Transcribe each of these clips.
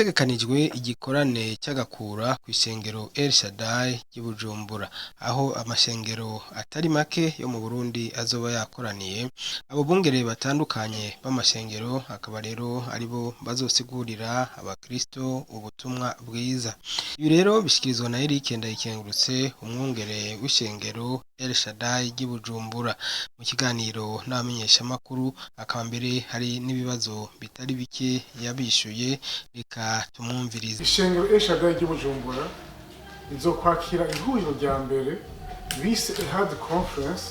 harategekanijwe igikorane cy'agakura kw'ishengero SHADI y'Ibujumbura, aho amashengero atari make yo mu Burundi azoba yakoraniye. Abo bungere batandukanye b'amashengero akaba rero aribo bazosigurira abakristo ubutumwa bwiza. Ibi rero bishikirizwa na Eric Ndayikengurutse, umwungere w'ishengero SHADI y'Ibujumbura. Mu kiganiro n'abamenyeshamakuru akaba mbere hari n'ibibazo bitari bike yabishuye. Reka tumwumvirize. Ishengero SHADI y'Ibujumbura izokwakira ihuriro rya mbere bise SHADI Conference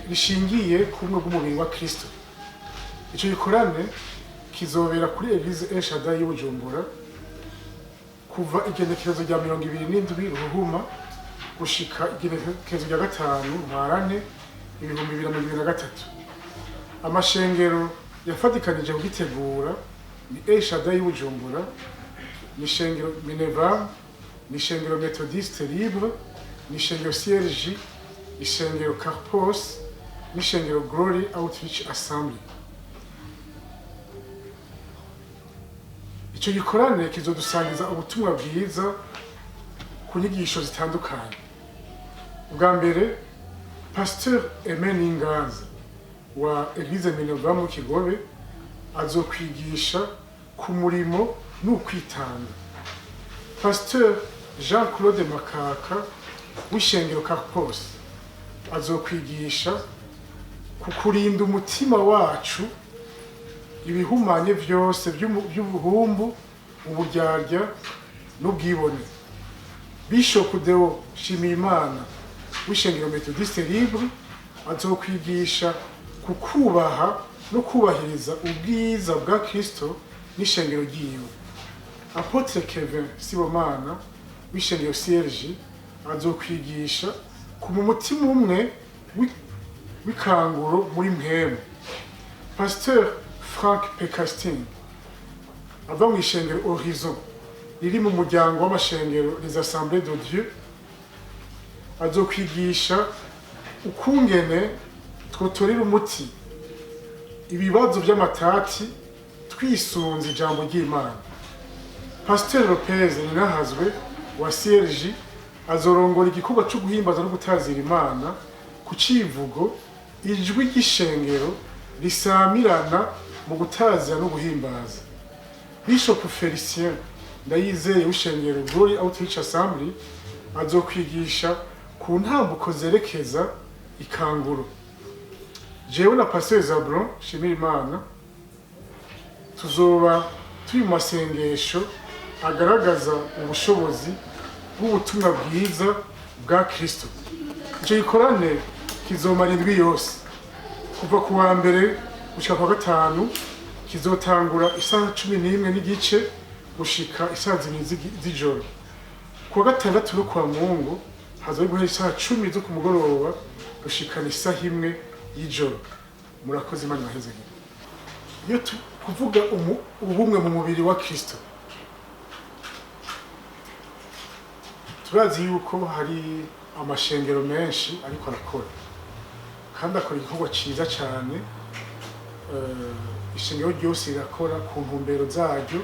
rishingiye ku bumwe bw'umubiri wa Kristo. Ico gikorane kizobera kuri Eglise SHADI y'Ibujumbura kuva igenekerezo rya 27 Ruhuma gushika igenekerezo rya 5 Ntwarante 2023. Amashengero yafatikanije kugitegura ni SHADI y'Ibujumbura, ni ishengero Minerva, ni ishengero Methodiste Libre, ni ishengero CRJ, ishengero Carpos, ni ishengero Glory Outreach Assembly. Ico gikorane kizodusangiza ubutumwa bwiza ku nyigisho zitandukanye. Ubwa mbere, Pasteur Aimé Ninganza wa Eglise Minerva mu Kigobe azokwigisha ku murimo n'ukwitanga. Pasteur Jean-Claude Makaka w'ishengero Carpos azokwigisha ku kurinda umutima wacu ibihumanye vyose by'ubuhumbu, uburyarya n'ubwibone. Bishop Deo Shimiyimana w'ishengero Methodiste Libre azokwigisha ku kubaha no kubahiriza ubwiza bwa Kristo n'ishengero ryiwe. Apotre Kevin Sibomana w'ishengero CRJ azokwigisha ku mutima umwe w'ikanguro muri mpemu. Pasteur Frank Pekastin ava mu ishengero Horizon riri mu muryango w'amashengero Les Assemblées de Dieu azokwigisha ukungene twotorera umuti ibibazo by'amatati twisunze ijambo ry'Imana. Pasteur Lopez Ninahazwe wa CRJ azorongora igikorwa cyo guhimbaza no gutazira Imana ku civugo ijwi ry'ishengero risamirana mu gutazira no guhimbaza. Bishop Felicien Ndayizeye w'ishengero Glory Outreach Assembly azokwigisha ku ntambuko zerekeza ikanguro. Jewe na Pasteur Zabron Shimirimana tuzoba turi mu masengesho agaragaza ubushobozi bw'ubutumwa bwiza bwa Kristo. Ico gikorane kizomara indwi yose kuva ku wa mbere gushika ku wa gatanu, kizotangura isaha 11 n'igice gushika isaha 2 z'ijoro. Ku wa gatandatu no kwa Mungu hazoba guhera isaha 10 zo ku mugoroba gushika isaha 1 y'ijoro. Murakoze, Imana ibahezagire. Iyo kuvuga ubumwe mu mubiri wa Kristo, turazi yuko hari amashengero menshi ariko arakora kandi akora igikorwa ciza cyane. Ishengero ryose rirakora ku ntumbero zaryo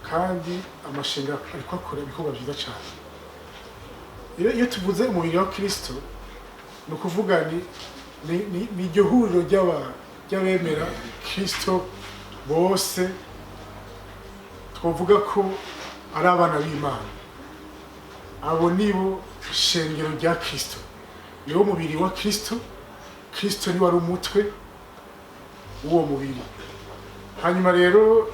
kandi amashengero ariko akora ibikorwa byiza cyane. Iyo tuvuze umubiri wa Kristo no kuvuga ni iryo huriro ry'abemera Kristo bose, twavuga ko ari abana b'Imana. Abo nibo shengero rya Kristo, niwo mubiri wa Kristo. Kristo niwe ari umutwe w'uwo mubiri. Hanyuma rero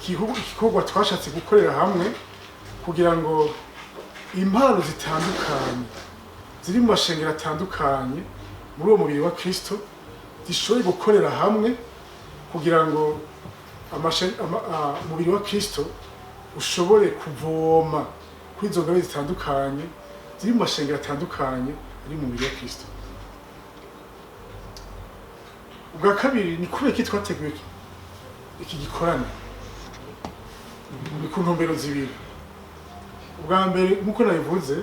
igikorwa twashatse gukorera hamwe kugira ngo impano zitandukanye ziri mu mashengero atandukanye muri uwo mubiri wa Kristo zishobore gukorera hamwe kugira ngo umubiri wa Kristo ushobore kuvoma kuri izo ngabe zitandukanye ziri mu mashengero atandukanye ari mu mubiri wa Kristo. Ubwa kabiri ni kubera iki twateguye iki gikorane ku ntumbero zibiri. Ubwa mbere nk'uko nabivuze,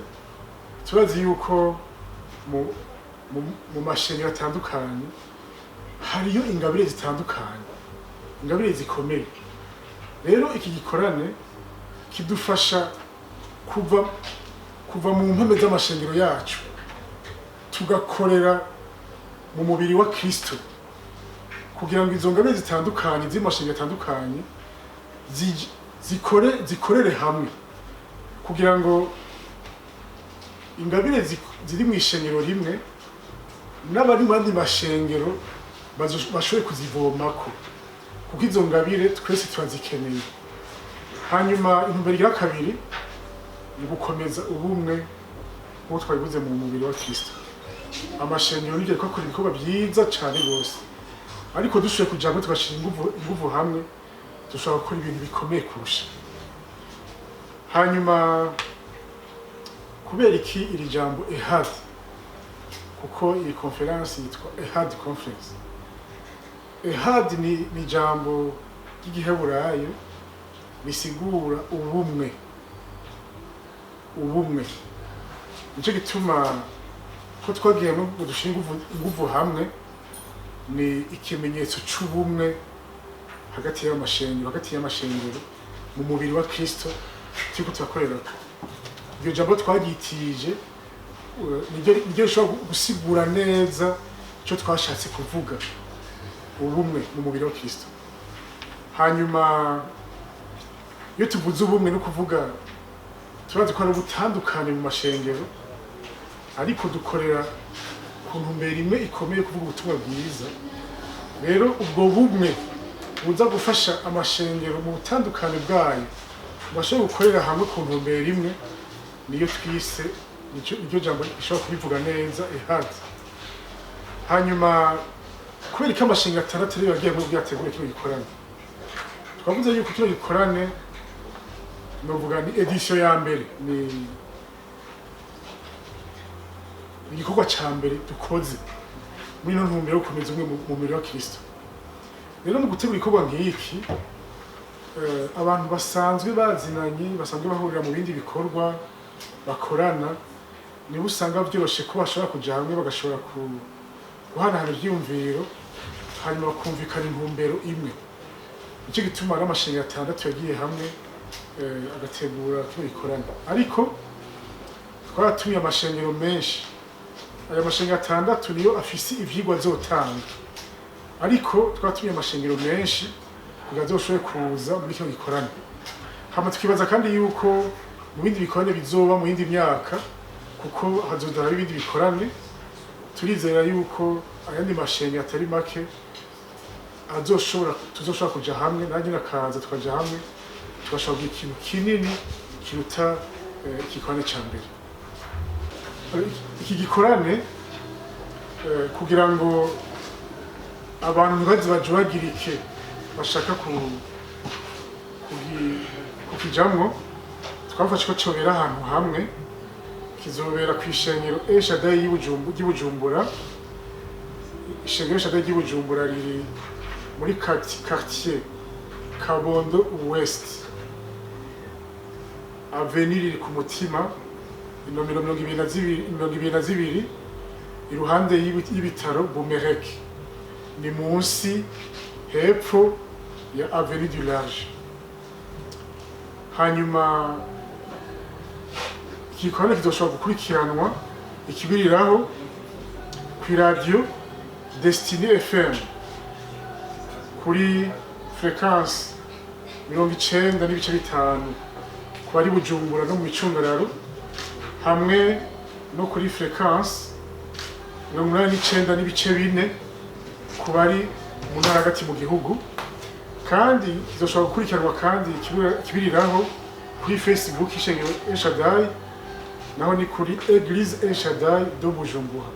turazi yuko mu mashengero atandukanye hariyo ingabire zitandukanye, ingabire zikomeye. rero iki gikorane kidufasha kuva mu mpeme z'amashengero yacu tugakorera mu mubiri wa Kristo kugira ngo izo ngabire zitandukanye z'amashengero atandukanye zikorere hamwe kugira ngo ingabire ziri mu ishengero rimwe n'abari mu yandi mashengero bashobore kuzivomako kuko izo ngabire twese turazikeneye. Hanyuma intumbero ya kabiri ni gukomeza ubumwe nk'uko twabivuze mu mubiri wa Kristo. Amashengero nigere ko akora ibikorwa byiza cyane rwose, ariko dushoboye kuja hamwe tugashira inguvu hamwe dushobora gukora ibintu bikomeye kurusha. Hanyuma kubera iki iri jambo ehad, kuko iyi conference yitwa ehad conference. Ehad ni jambo ry'igiheburayo bisigura ubumwe. Nico gituma ko twagiye ngo dushinga inguvu hamwe ni ikimenyetso c'ubumwe hagati y'amashengero mu mubiri wa Kristo turiko turakorera. Iryo jambo twagitije niryo rishobora gusigura neza ico twashatse kuvuga, ubumwe mu mubiri wa Kristo. Hanyuma iyo tuvuze ubumwe no kuvuga turazi ko ari ubutandukane mu mashengero, ariko dukorera ku ntumbero imwe ikomeye kuvuga ubutumwa bwiza. Rero ubwo bumwe buza gufasha amashengero mu butandukane bwayo bashobora gukorera hamwe ku ntumbero imwe, niyo twise iryo jambo rishobora kubivuga neza ehad. Hanyuma kubera ko amashengero atandatu ariyo yagiye muri byategura kino gikorane, twavuze yuko kino gikorane novuga ni edition ya mbere, ni igikorwa ca mbere dukoze muri no ntumbero yo gukomeza umwe mu mubiri wa Kristo. Rero mu gutegura igikorwa nk'iki abantu basanzwe bazinanye, basanzwe bahurira mu bindi bikorwa bakorana, nibo usanga byoroshe ko bashobora kuja hamwe bagashobora guhanahana ivyiyumviro hanyuma bakumvikana intumbero imwe. Nico gituma ari amashengero atandatu yagiye hamwe agategura kino gikorane, ariko twaratumye amashengero menshi. Aya mashengero atandatu niyo afise ivyigwa azotanga, ariko twaratumye amashengero menshi kugira azoshobore kuza muri kino gikorane. Hama tukibaza kandi yuko mu bindi bikorane bizoba mu yindi myaka, kuko hazodara ibindi bikorane, turizera yuko ayandi mashengero atari make tuzoshobora kuja hamwe, nanjye nakaza tukaja hamwe tugashobora kugira ikintu kinini kiruta igikorane ca mbere. Iki gikorane kugira ngo abantu ntibaze bajuragirike bashaka kukijamwo, twafashe ko cobera ahantu hamwe. Kizobera kw'ishengero SHADI y'Ibujumbura. Ishengero SHADI y'Ibujumbura riri muri quartier Kabondo West, avenue riri ku Mutima, inomero 22 iruhande y'ibitaro Bumerek, ni munsi hepfo ya avenue du Large. Hanyuma igikorane kizoshobora gukurikiranwa ikibiriraho kw'iradio Destiny FM kuri fréquence 90.5 ku bari Bujumbura no mu Micungararo, hamwe no kuri fréquence 89.4 ku bari mu ntara hagati mu gihugu. Kandi kizoshobora gukurikiranwa kandi kibiriraho kuri Facebook ishengero SHADI, naho ni kuri Église SHADI de Bujumbura.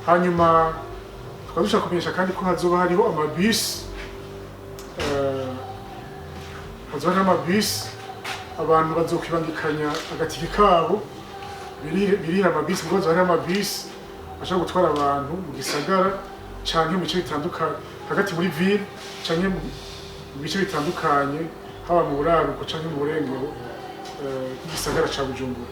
Hanyuma twadushaka kumenyesha kandi ko hazoba hariho amabus, abantu bazokwibangikanya agatike kabo birira amabus, ngo hari amabus ashobora gutwara abantu mu gisagara canke mu bice bitandukanye hagati muri ville canke mu bice bitandukanye, haba mu buraruko canke mu burengero bw'igisagara ca Bujumbura.